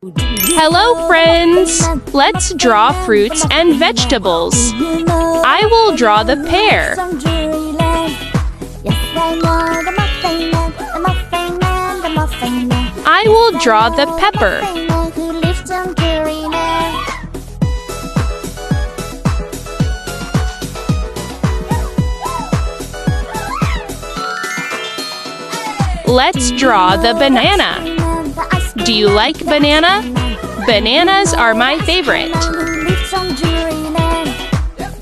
Hello, friends! Let's draw fruits and vegetables. I will draw the pear. I will draw the pepper. Let's draw the banana. Do you like banana? Bananas are my favorite.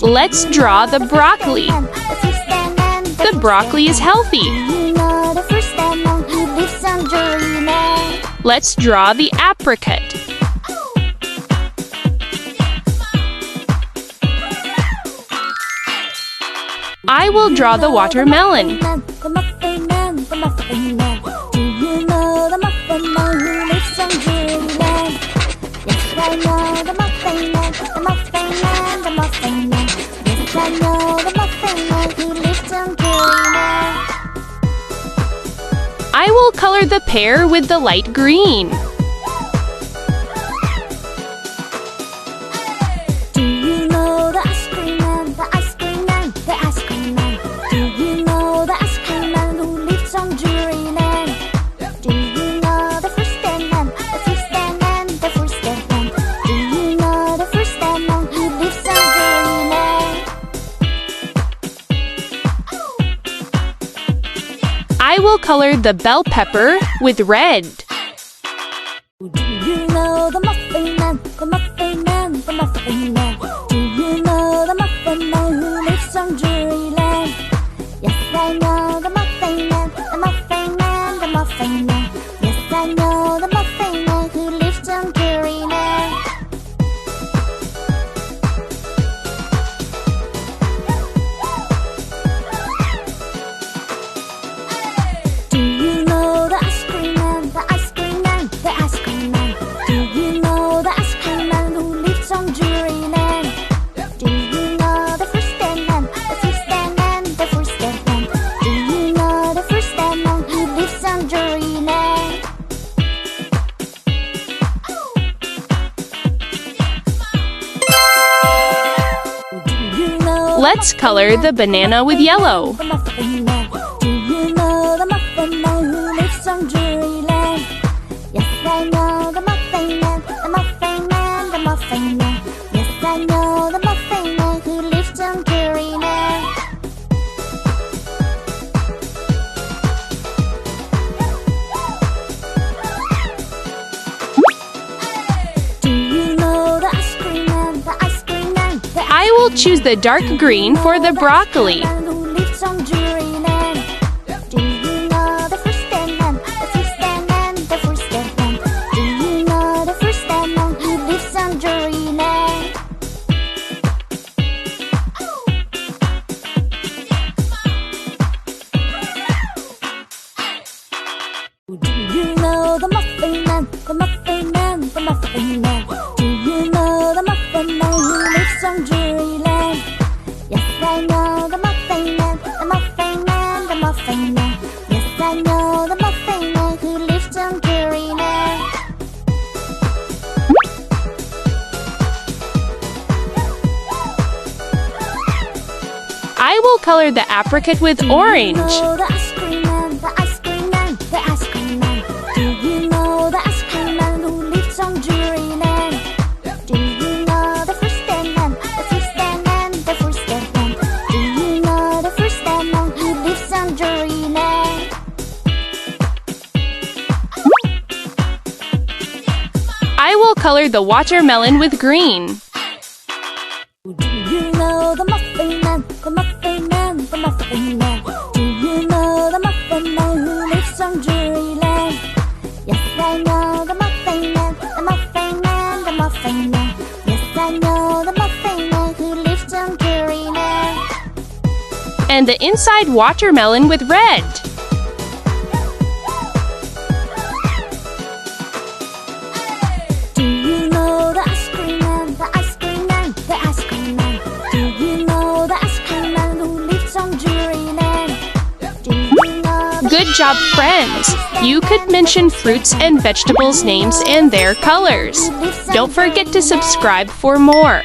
Let's draw the broccoli. The broccoli is healthy. Let's draw the apricot. I will draw the watermelon. I will color the pear with the light green. I will color the bell pepper with red. Do you know the Muffin Man? The Muffin Man, the Muffin Man. Do you know the Muffin Man who lives on Druryland? Yes, I know the Muffin Man, the Muffin Man, the Muffin Man. Yes, I know the Muffin Man who lives on Druryland. Do you know the ice cream man, the ice cream man, the ice cream man? Do you know the ice cream man who lives on Druryland? Do you know the fruit stand man, the fruit stand man, the fruit stand man? Do you know the fruit stand man who lives on Druryland? Let's color the banana with yellow. The Muffin Man. Do you know the Muffin Man who lives on Druryland? Yes, I know the Muffin Man, the Muffin Man, the Muffin Man. Yes, I know the Muffin Man who lives on Druryland. Do you know the ice cream man, the ice cream man, the ice I will choose the dark green for the broccoli. who lives on Druryland? Do you know the fruit stand man, the fruit stand man, the fruit stand man? Do you know the fruit stand man who lives on Druryland? Do you know the Muffin Man, the Muffin Man, the Muffin Man? Do you know the Muffin Man who lives on Druryland? Yes, I know the Muffin Man, the Muffin Man, the Muffin Man. Yes, I know the Muffin Man who lives on Druryland. I will color the apricot with orange. Do you know the ice cream man, the ice cream man, the ice cream man? Do you know the ice cream man who lives on Druryland? Do you know the fruit stand man, the fruit stand man, the fruit stand man? Do you know the fruit stand man who lives on Druryland? I will color the watermelon with green. Do you know the Muffin Man, the Muffin Man, the Muffin Man? Do you know the Muffin Man who lives on Druryland? Yes, I know the Muffin Man, the Muffin Man, the Muffin Man. Yes, I know the Muffin Man who lives on Druryland. And the inside watermelon with red. Do you know the ice cream man, the ice cream man, the ice cream man? Do you know the ice cream man who lives on Druryland? Do you know the Good job, friends! You could mention fruits and vegetables names and their colors. Don't forget to subscribe for more.